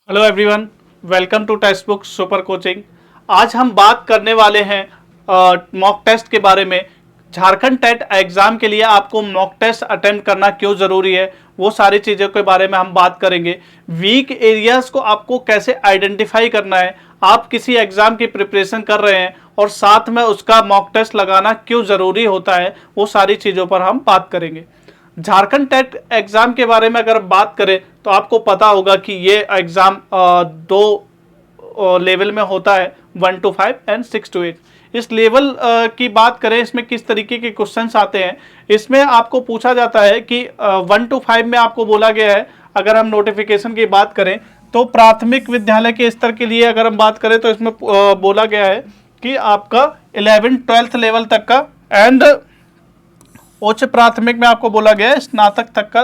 Hello everyone, welcome to text book super coaching. आज हम बात करने वाले हैं मॉक टेस्ट के बारे में। झारखंड टेट एग्जाम के लिए आपको मॉक टेस्ट अटेम्प्ट करना क्यों ज़रूरी है, वो सारी चीज़ों के बारे में हम बात करेंगे। वीक एरियाज़ को आपको कैसे आइडेंटिफाई करना है, आप किसी एग्ज़ाम की प्रिपरेशन कर रहे हैं और साथ में उसका मॉक टेस्ट लगाना क्यों ज़रूरी होता है, वो सारी चीज़ों पर हम बात करेंगे। झारखंड टेट एग्जाम के बारे में अगर बात करें तो आपको पता होगा कि ये एग्जाम दो लेवल में होता है, 1 to 5 एंड 6 to 8। इस लेवल की बात करें, इसमें किस तरीके के क्वेश्चंस आते हैं। इसमें आपको पूछा जाता है कि 1 to 5 में आपको बोला गया है, अगर हम नोटिफिकेशन की बात करें तो प्राथमिक विद्यालय के स्तर के लिए अगर हम बात करें तो इसमें बोला गया है कि आपका 11th-12th लेवल तक का एंड उच्च प्राथमिक में आपको बोला गया है स्नातक तक का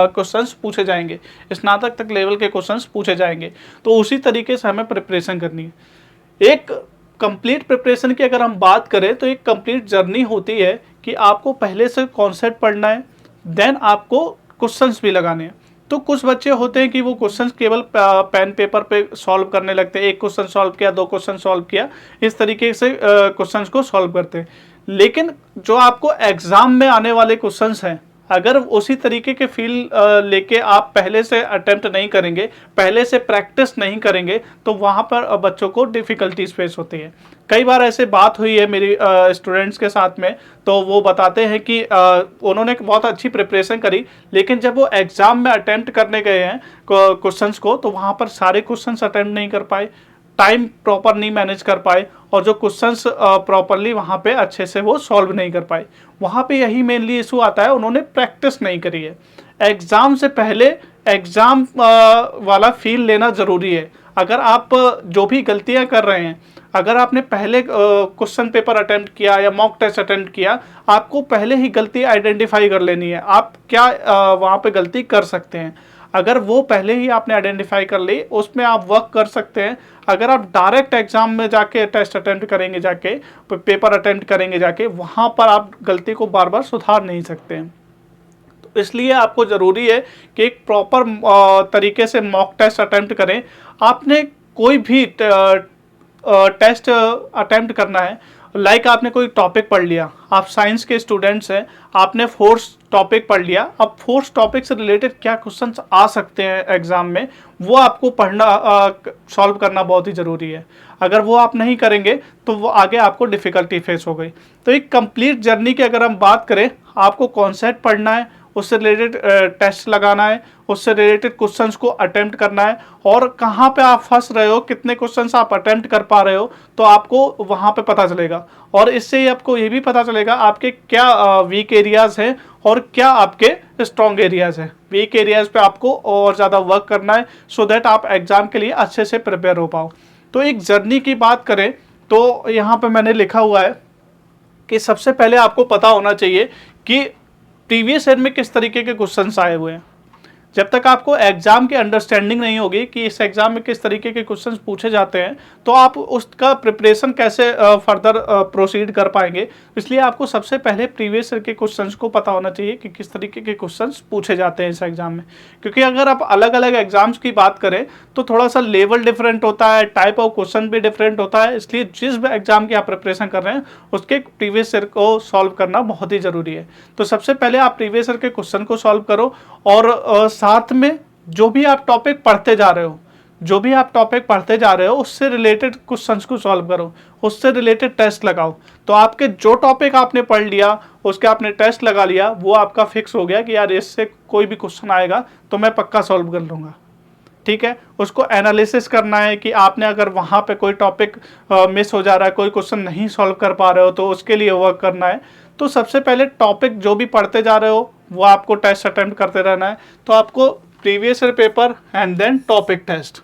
क्वेश्चंस पूछे जाएंगे, स्नातक तक लेवल के क्वेश्चंस पूछे जाएंगे। तो उसी तरीके से हमें प्रिपरेशन करनी है। एक कंप्लीट प्रिपरेशन की अगर हम बात करें तो एक कंप्लीट जर्नी होती है कि आपको पहले से कॉन्सेप्ट पढ़ना है, देन आपको क्वेश्चंस भी लगाने हैं। तो कुछ बच्चे होते हैं कि वो क्वेश्चंस केवल पेन पेपर पे सॉल्व करने लगते हैं, एक क्वेश्चन सॉल्व किया, दो क्वेश्चन सॉल्व किया, इस तरीके से क्वेश्चंस को सॉल्व करते हैं। लेकिन जो आपको एग्जाम में आने वाले क्वेश्चंस हैं, अगर उसी तरीके के फील लेके आप पहले से अटेम्प्ट नहीं करेंगे, पहले से प्रैक्टिस नहीं करेंगे, तो वहाँ पर बच्चों को डिफ़िकल्टीज फेस होती है। कई बार ऐसे बात हुई है मेरी स्टूडेंट्स के साथ में, तो वो बताते हैं कि उन्होंने बहुत अच्छी प्रिपरेशन करी, लेकिन जब वो एग्ज़ाम में अटेम्प्ट करने गए हैं क्वेश्चंस को, तो वहाँ पर सारे क्वेश्चंस अटेम्प्ट नहीं कर पाए, टाइम प्रॉपर नहीं मैनेज कर पाए और जो क्वेश्चंस प्रॉपरली वहाँ पे अच्छे से वो सॉल्व नहीं कर पाए। वहाँ पे यही मेनली इशू आता है, उन्होंने प्रैक्टिस नहीं करी है। एग्ज़ाम से पहले एग्ज़ाम वाला फील लेना ज़रूरी है। अगर आप जो भी गलतियाँ कर रहे हैं, अगर आपने पहले क्वेश्चन पेपर अटेम्प्ट किया या मॉक टेस्ट अटेम्प्ट किया, आपको पहले ही गलती आइडेंटिफाई कर लेनी है, आप क्या वहाँ पे गलती कर सकते हैं। अगर वो पहले ही आपने आइडेंटिफाई कर ली, उसमें आप वर्क कर सकते हैं। अगर आप डायरेक्ट एग्जाम में जाके टेस्ट अटेम्प्ट करेंगे, जाके पेपर अटेम्प्ट करेंगे जाके, वहाँ पर आप गलती को बार बार सुधार नहीं सकते हैं। तो इसलिए आपको ज़रूरी है कि एक प्रॉपर तरीके से मॉक टेस्ट अटेम्प्ट करें। आपने कोई भी टेस्ट अटेम्प्ट करना है, लाइक आपने कोई टॉपिक पढ़ लिया, आप साइंस के स्टूडेंट्स हैं, आपने फोर्स टॉपिक पढ़ लिया, अब फोर्स टॉपिक से रिलेटेड क्या क्वेश्चंस आ सकते हैं एग्जाम में, वो आपको पढ़ना सॉल्व करना बहुत ही ज़रूरी है। अगर वो आप नहीं करेंगे तो वो आगे आपको डिफ़िकल्टी फेस हो गई। तो एक कंप्लीट जर्नी की अगर हम बात करें, आपको कॉन्सेप्ट पढ़ना है, उससे रिलेटेड टेस्ट लगाना है, उससे रिलेटेड क्वेश्चंस को अटेम्प्ट करना है, और कहाँ पे आप फंस रहे हो, कितने क्वेश्चंस आप अटेम्प्ट कर पा रहे हो, तो आपको वहाँ पे पता चलेगा। और इससे ही आपको ये भी पता चलेगा आपके क्या वीक एरियाज़ हैं और क्या आपके स्ट्रॉन्ग एरियाज़ हैं। वीक एरियाज़ पे आपको और ज़्यादा वर्क करना है, सो दैट आप एग्ज़ाम के लिए अच्छे से प्रिपेयर हो पाओ। तो एक जर्नी की बात करें तो यहाँ पे मैंने लिखा हुआ है कि सबसे पहले आपको पता होना चाहिए कि प्रीवियस ईयर में किस तरीके के क्वेश्चंस आए हुए हैं। जब तक आपको एग्जाम की अंडरस्टैंडिंग नहीं होगी कि इस एग्जाम में किस तरीके के क्वेश्चंस पूछे जाते हैं, तो आप उसका प्रिपरेशन कैसे फर्दर प्रोसीड कर पाएंगे। इसलिए आपको सबसे पहले प्रीवियस ईयर के क्वेश्चंस को पता होना चाहिए कि किस तरीके के क्वेश्चंस पूछे जाते हैं इस एग्जाम में। क्योंकि अगर आप अलग अलग एग्जाम्स की बात करें तो थोड़ा सा लेवल डिफरेंट होता है, टाइप ऑफ क्वेश्चन भी डिफरेंट होता है। इसलिए जिस भी एग्जाम की आप प्रिपरेशन कर रहे हैं, उसके प्रीवियस ईयर को सॉल्व करना बहुत ही ज़रूरी है। तो सबसे पहले आप प्रीवियस ईयर के क्वेश्चन को सॉल्व करो, और साथ में जो भी आप टॉपिक पढ़ते जा रहे हो, उससे रिलेटेड क्वेश्चंस को सॉल्व करो, उससे रिलेटेड टेस्ट लगाओ। तो आपके जो टॉपिक आपने पढ़ लिया, उसके आपने टेस्ट लगा लिया, वो आपका फिक्स हो गया कि यार इससे कोई भी क्वेश्चन आएगा तो मैं पक्का सॉल्व कर लूँगा। ठीक है, उसको एनालिसिस करना है कि आपने अगर वहाँ पे कोई टॉपिक मिस हो जा रहा है, कोई क्वेश्चन नहीं सॉल्व कर पा रहे हो, तो उसके लिए वर्क करना है। तो सबसे पहले टॉपिक जो भी पढ़ते जा रहे हो वो आपको टेस्ट अटेम्प्ट करते रहना है। तो आपको previous year paper and then topic test,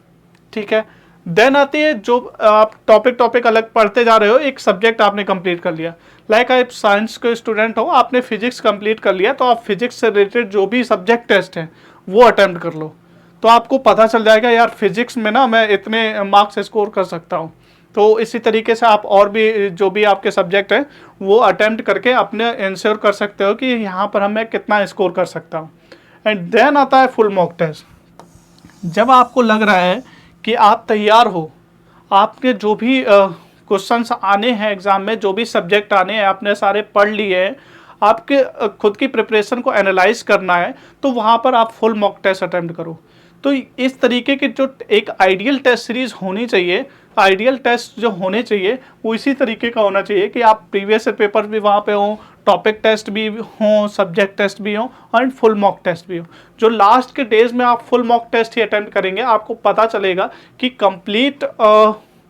ठीक है। देन आती है जो आप टॉपिक अलग पढ़ते जा रहे हो, एक सब्जेक्ट आपने कंप्लीट कर लिया, लाइक आप साइंस के स्टूडेंट हो, आपने फिजिक्स कंप्लीट कर लिया, तो आप फिजिक्स से रिलेटेड जो भी सब्जेक्ट टेस्ट हैं वो अटेम्प्ट कर लो। तो आपको पता चल जाएगा यार फिजिक्स में ना मैं इतने मार्क्स स्कोर कर सकता हूँ। तो इसी तरीके से आप और भी जो भी आपके सब्जेक्ट हैं वो अटेम्प्ट करके अपने इंश्योर कर सकते हो कि यहाँ पर मैं कितना स्कोर कर सकता हूँ। एंड देन आता है फुल मॉक टेस्ट। जब आपको लग रहा है कि आप तैयार हो, आपके जो भी क्वेश्चंस आने हैं एग्जाम में, जो भी सब्जेक्ट आने हैं आपने सारे पढ़ लिए हैं, आपके खुद की प्रिपरेशन को एनालाइज करना है, तो वहाँ पर आप फुल मॉक टेस्ट अटेम्प्ट करो। तो इस तरीके की जो एक आइडियल टेस्ट सीरीज होनी चाहिए, आइडियल टेस्ट जो होने चाहिए वो इसी तरीके का होना चाहिए कि आप प्रीवियस पेपर भी वहाँ पे हों, टॉपिक टेस्ट भी हों, सब्जेक्ट टेस्ट भी हों और फुल मॉक टेस्ट भी हो। जो लास्ट के डेज में आप फुल मॉक टेस्ट ही अटेम्प्ट करेंगे, आपको पता चलेगा कि कंप्लीट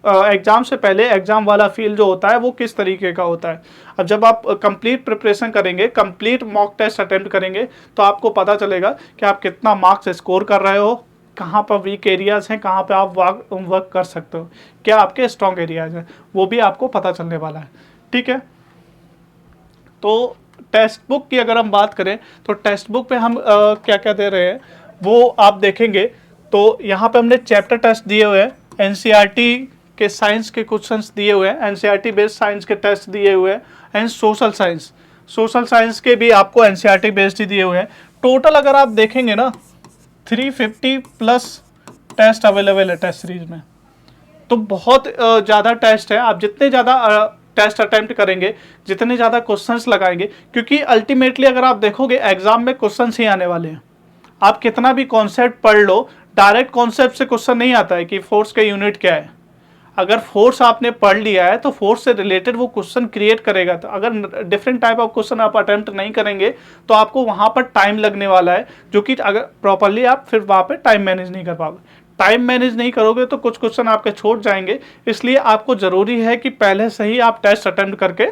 एग्जाम से पहले एग्जाम वाला फील जो होता है वो किस तरीके का होता है। अब जब आप कंप्लीट प्रिपरेशन करेंगे, कंप्लीट मॉक टेस्ट अटेम्प्ट करेंगे, तो आपको पता चलेगा कि आप कितना मार्क्स स्कोर कर रहे हो, कहाँ पर वीक एरियाज हैं, कहाँ पे आप वर्क कर सकते हो, क्या आपके स्ट्रॉन्ग एरियाज हैं, वो भी आपको पता चलने वाला है। ठीक है, तो टेक्स्ट बुक की अगर हम बात करें तो टेक्स्ट बुक पे हम क्या क्या दे रहे हैं वो आप देखेंगे। तो यहाँ पे हमने चैप्टर टेस्ट दिए हुए हैं, एनसीईआरटी के साइंस के क्वेश्चंस दिए हुए हैं, एनसीईआरटी बेस्ड साइंस के टेस्ट दिए हुए हैं, एंड सोशल साइंस के भी आपको एनसीईआरटी बेस्ड ही दिए हुए हैं। टोटल अगर आप देखेंगे ना 350 प्लस टेस्ट अवेलेबल है टेस्ट सीरीज में। तो बहुत ज़्यादा टेस्ट है। आप जितने ज़्यादा टेस्ट अटेम्प्ट करेंगे, जितने ज़्यादा क्वेश्चंस लगाएंगे, क्योंकि अल्टीमेटली अगर आप देखोगे एग्जाम में क्वेश्चंस ही आने वाले हैं। आप कितना भी कॉन्सेप्ट पढ़ लो, डायरेक्ट कॉन्सेप्ट से क्वेश्चन नहीं आता है कि फोर्स का यूनिट क्या है। अगर फोर्स आपने पढ़ लिया है तो फोर्स से रिलेटेड वो क्वेश्चन क्रिएट करेगा। तो अगर डिफरेंट टाइप ऑफ क्वेश्चन आप अटेम्प्ट नहीं करेंगे तो आपको वहाँ पर टाइम लगने वाला है, जो कि अगर प्रॉपरली आप फिर वहाँ पर टाइम मैनेज नहीं कर पाओगे। टाइम मैनेज नहीं करोगे तो कुछ क्वेश्चन आपके छूट जाएंगे। इसलिए आपको ज़रूरी है कि पहले से ही आप टेस्ट अटेम्प्ट करके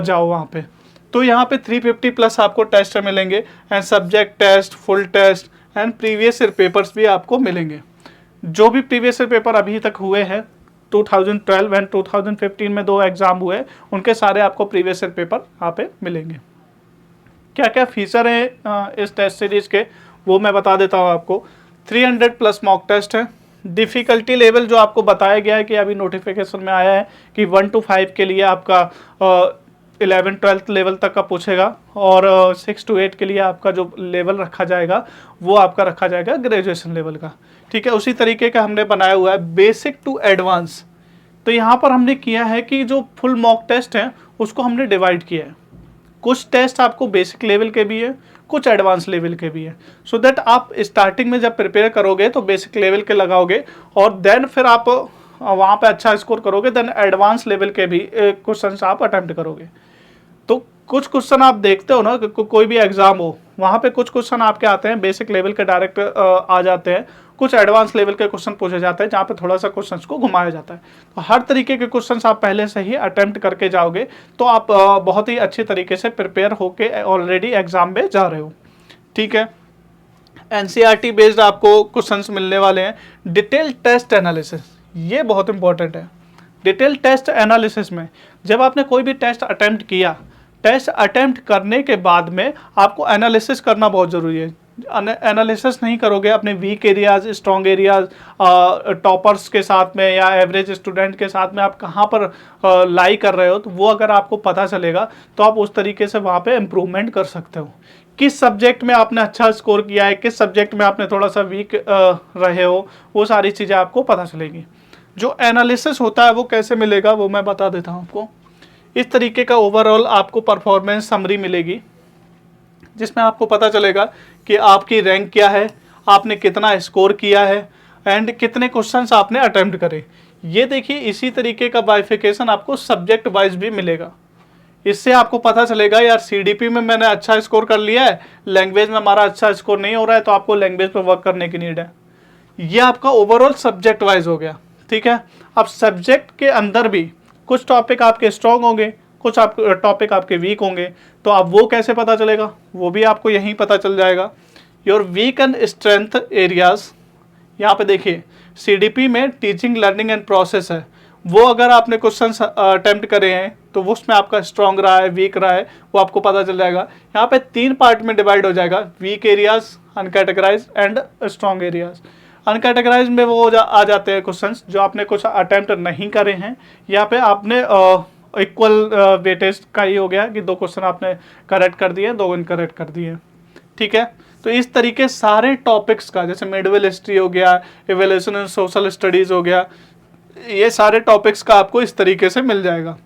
जाओ वहाँ पे। तो यहाँ पे 350 प्लस आपको टेस्ट मिलेंगे, and subject test, full test and previous year papers भी आपको मिलेंगे। जो भी प्रीवियस ईयर पेपर अभी तक हुए हैं 2012 एंड 2015 में 2 एग्जाम हुए, उनके सारे आपको प्रीवियस ईयर पेपर यहाँ पे मिलेंगे। क्या क्या फीचर हैं इस टेस्ट सीरीज के वो मैं बता देता हूँ आपको। 300 प्लस मॉक टेस्ट है। डिफ़िकल्टी लेवल जो आपको बताया गया है कि अभी नोटिफिकेशन में आया है कि 1 to 5 के लिए आपका 11-12 लेवल तक का पूछेगा, और 6 to 8 के लिए आपका जो लेवल रखा जाएगा वो आपका रखा जाएगा ग्रेजुएशन लेवल का। ठीक है, उसी तरीके का हमने बनाया हुआ है बेसिक टू एडवांस। तो यहाँ पर हमने किया है कि जो फुल मॉक टेस्ट है उसको हमने डिवाइड किया है। कुछ टेस्ट आपको बेसिक लेवल के भी है, कुछ एडवांस लेवल के भी है, सो दैट आप स्टार्टिंग में जब प्रिपेयर करोगे तो बेसिक लेवल के लगाओगे, और देन फिर आप वहाँ पे अच्छा स्कोर करोगे, देन एडवांस लेवल के भी क्वेश्चंस आप अटेम्प्ट करोगे। तो कुछ क्वेश्चन आप देखते हो ना, कोई भी एग्जाम हो वहाँ पे कुछ क्वेश्चन आपके आते हैं बेसिक लेवल के डायरेक्ट आ जाते हैं, कुछ एडवांस लेवल के क्वेश्चन पूछे जाते हैं जहाँ पे थोड़ा सा क्वेश्चंस को घुमाया जाता है। तो हर तरीके के क्वेश्चंस आप पहले से ही अटेम्प्ट करके जाओगे तो आप बहुत ही अच्छी तरीके से प्रिपेयर होके ऑलरेडी एग्जाम में जा रहे हो। ठीक है, एनसीईआरटी बेस्ड आपको क्वेश्चंस मिलने वाले हैं। डिटेल टेस्ट एनालिसिस, ये बहुत इंपॉर्टेंट है। डिटेल टेस्ट एनालिसिस में जब आपने कोई भी टेस्ट अटेम्प्ट किया, टेस्ट अटेम्प्ट करने के बाद में आपको एनालिसिस करना बहुत ज़रूरी है। एनालिसिस नहीं करोगे अपने weak areas, strong areas, toppers के साथ में या एवरेज स्टूडेंट के साथ में आप कहाँ पर लाई कर रहे हो, तो वो अगर आपको पता चलेगा तो आप उस तरीके से वहाँ पे इम्प्रूवमेंट कर सकते हो। किस सब्जेक्ट में आपने अच्छा स्कोर किया है, किस सब्जेक्ट में आपने थोड़ा सा वीक रहे हो, वो सारी चीज़ें आपको पता चलेगी। जो एनालिसिस होता है वो कैसे मिलेगा वो मैं बता देता हूँ आपको। इस तरीके का ओवरऑल आपको परफॉर्मेंस समरी मिलेगी, जिसमें आपको पता चलेगा कि आपकी रैंक क्या है, आपने कितना स्कोर किया है, एंड कितने क्वेश्चंस आपने अटेम्प्ट करे। ये देखिए, इसी तरीके का बाइफिकेशन आपको सब्जेक्ट वाइज भी मिलेगा। इससे आपको पता चलेगा यार सीडीपी में मैंने अच्छा स्कोर कर लिया है, लैंग्वेज में हमारा अच्छा स्कोर नहीं हो रहा है, तो आपको लैंग्वेज पर वर्क करने की नीड है। ये आपका ओवरऑल सब्जेक्ट वाइज हो गया। ठीक है, अब सब्जेक्ट के अंदर भी कुछ टॉपिक आपके स्ट्रॉन्ग होंगे, कुछ टॉपिक आपके वीक होंगे, तो अब वो कैसे पता चलेगा, वो भी आपको यहीं पता चल जाएगा। Your weak and strength areas, यहाँ पे देखिए सीडीपी में टीचिंग, लर्निंग एंड प्रोसेस है, वो अगर आपने क्वेश्चन अटेम्प्ट करे हैं तो उसमें आपका स्ट्रॉन्ग रहा है, वीक रहा है, वो आपको पता चल जाएगा। यहाँ पे 3 पार्ट में डिवाइड हो जाएगा, weak areas, uncategorise and strong areas. Uncategorise में वो आ जाते हैं क्वेश्चंस जो आपने कुछ अटेम्प्ट नहीं करे हैं। यहाँ पे आपने इक्वल वेटेज का ही हो गया कि 2 क्वेश्चन आपने करेक्ट कर दिए, 2 इनकरेक्ट कर दिए। ठीक है, तो इस तरीके सारे टॉपिक्स का, जैसे मिडवेल हिस्ट्री हो गया, इवोल्यूशन इन सोशल स्टडीज हो गया, ये सारे टॉपिक्स का आपको इस तरीके से मिल जाएगा।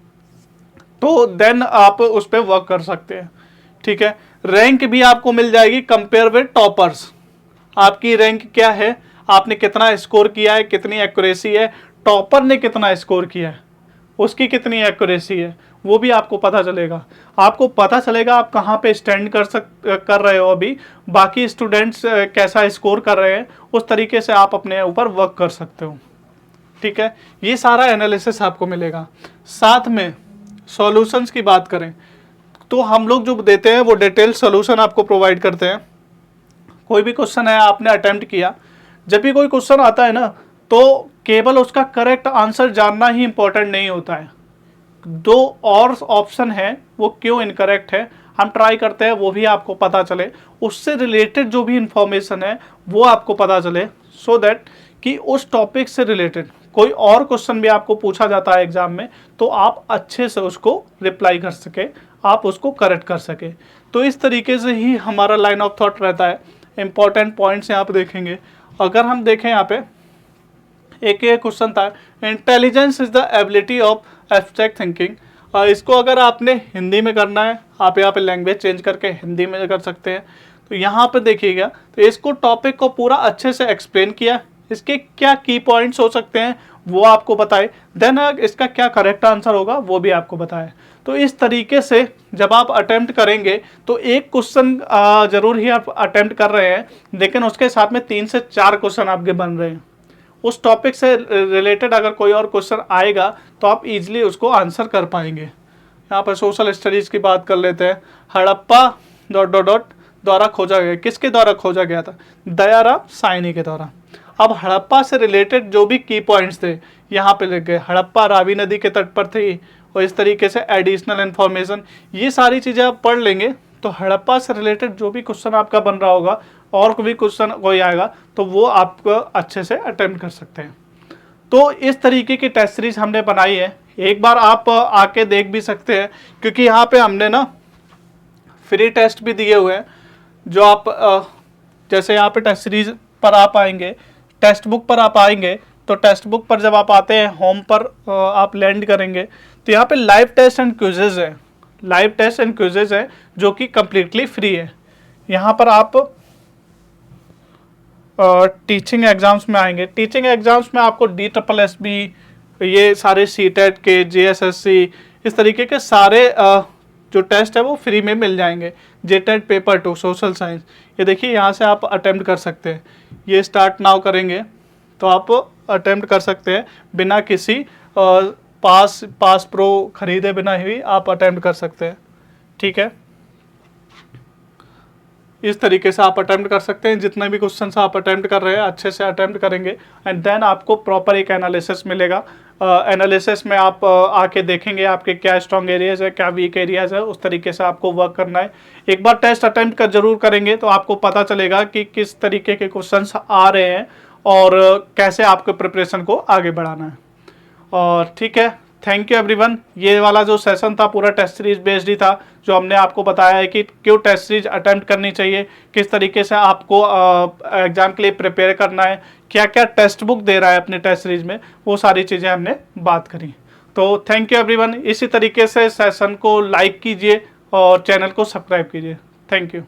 तो देन आप उस पर वर्क कर सकते हैं। ठीक है, रैंक भी आपको मिल जाएगी कंपेयर विद टॉपर्स। आपकी रैंक क्या है, आपने कितना स्कोर किया है, कितनी एक्यूरेसी है, टॉपर ने कितना स्कोर किया है, उसकी कितनी एक्यूरेसी है, वो भी आपको पता चलेगा। आपको पता चलेगा आप कहाँ पे स्टैंड कर रहे हो, अभी बाकी स्टूडेंट्स कैसा स्कोर कर रहे हैं, उस तरीके से आप अपने ऊपर वर्क कर सकते हो। ठीक है, ये सारा एनालिसिस आपको मिलेगा। साथ में सॉल्यूशंस की बात करें तो हम लोग जो देते हैं वो डिटेल सॉल्यूशन आपको प्रोवाइड करते हैं। कोई भी क्वेश्चन है आपने अटेम्प्ट किया, जब भी कोई क्वेश्चन आता है ना, तो केवल उसका करेक्ट आंसर जानना ही इंपॉर्टेंट नहीं होता है, दो और ऑप्शन है वो क्यों इनकरेक्ट है हम ट्राई करते हैं वो भी आपको पता चले, उससे रिलेटेड जो भी इंफॉर्मेशन है वो आपको पता चले, सो दैट कि उस टॉपिक से रिलेटेड कोई और क्वेश्चन भी आपको पूछा जाता है एग्जाम में तो आप अच्छे से उसको रिप्लाई कर सके, आप उसको करेक्ट कर सके। तो इस तरीके से ही हमारा लाइन ऑफ थॉट रहता है। इंपॉर्टेंट पॉइंट्स यहाँ पे देखेंगे, अगर हम देखें यहाँ पे एक क्वेश्चन था, intelligence is the ability of abstract thinking. इसको अगर आपने हिंदी में करना है, आप यहाँ पे लैंग्वेज चेंज करके हिंदी में कर सकते हैं। तो यहाँ पे देखिएगा, तो इसको टॉपिक को पूरा अच्छे से एक्सप्लेन किया, इसके क्या की पॉइंट्स हो सकते हैं वो आपको बताए, देन इसका क्या करेक्ट आंसर होगा वो भी आपको बताए। तो इस तरीके से जब आप अटेम्प्ट करेंगे तो एक क्वेश्चन जरूर ही आप अटेम्प्ट कर रहे हैं, लेकिन उसके साथ में 3 से 4 क्वेश्चन आपके बन रहे हैं। उस टॉपिक से रिलेटेड अगर कोई और क्वेश्चन आएगा तो आप इजीली उसको आंसर कर पाएंगे। यहाँ पर सोशल स्टडीज़ की बात कर लेते हैं। हड़प्पा ... द्वारा खोजा गया, किसके द्वारा खोजा गया था? दयाराम साइनी के द्वारा। अब हड़प्पा से रिलेटेड जो भी की पॉइंट्स थे यहाँ पे लिख गए। हड़प्पा रावी नदी के तट पर थी, और इस तरीके से एडिशनल इन्फॉर्मेशन, ये सारी चीज़ें आप पढ़ लेंगे तो हड़प्पा से रिलेटेड जो भी क्वेश्चन आपका बन रहा होगा और कोई क्वेश्चन कोई आएगा तो वो आपको अच्छे से अटेम्प्ट कर सकते हैं। तो इस तरीके की टेस्ट सीरीज हमने बनाई है, एक बार आप आके देख भी सकते हैं, क्योंकि यहाँ पे हमने ना फ्री टेस्ट भी दिए हुए हैं जो आप जैसे यहाँ पे टेस्ट सीरीज पर आप आएंगे, टेक्स्ट बुक पर आप आएंगे, तो टेक्स्ट बुक पर जब आप आते हैं होम पर आप लैंड करेंगे तो यहाँ पे लाइव टेस्ट एंड क्विजेज है, लाइव टेस्ट एंड क्विजेज है जो कि कम्प्लीटली फ्री है। यहाँ पर आप टीचिंग एग्जाम्स में आएंगे, टीचिंग एग्जाम्स में आपको DSSB, ये सारे CTET के, JSSC, इस तरीके के सारे जो टेस्ट है वो फ्री में मिल जाएंगे। JTET पेपर 2 सोशल साइंस, ये देखिए यहाँ से आप अटेम्प्ट कर सकते हैं। ये स्टार्ट नाउ करेंगे तो आप अटेम्प्ट कर सकते हैं, बिना किसी पास प्रो खरीदे बिना ही आप अटेम्प्ट कर सकते हैं। ठीक है, इस तरीके से आप अटेम्प्ट कर सकते हैं। जितने भी क्वेश्चन आप अटेम्प्ट कर रहे हैं अच्छे से अटेम्प्ट करेंगे एंड देन आपको प्रॉपर एक एनालिसिस मिलेगा। एनालिसिस में आप आके देखेंगे आपके क्या स्ट्रॉन्ग एरियाज है, क्या वीक एरियाज है, उस तरीके से आपको वर्क करना है। एक बार टेस्ट अटेम्प्ट कर जरूर करेंगे तो आपको पता चलेगा कि किस तरीके के क्वेश्चन आ रहे हैं और कैसे आपको प्रिपरेशन को आगे बढ़ाना है। और ठीक है, थैंक यू एवरीवन। ये वाला जो सेशन था पूरा टेस्ट सीरीज बेस्ड ही था, जो हमने आपको बताया है कि क्यों टेस्ट सीरीज अटेम्प्ट करनी चाहिए, किस तरीके से आपको एग्जाम के लिए प्रिपेयर करना है, क्या क्या टेक्स्ट बुक दे रहा है अपने टेस्ट सीरीज में, वो सारी चीज़ें हमने बात करी। तो थैंक यू एवरीवन। इसी तरीके से सेशन को लाइक कीजिए और चैनल को सब्सक्राइब कीजिए। Thank you.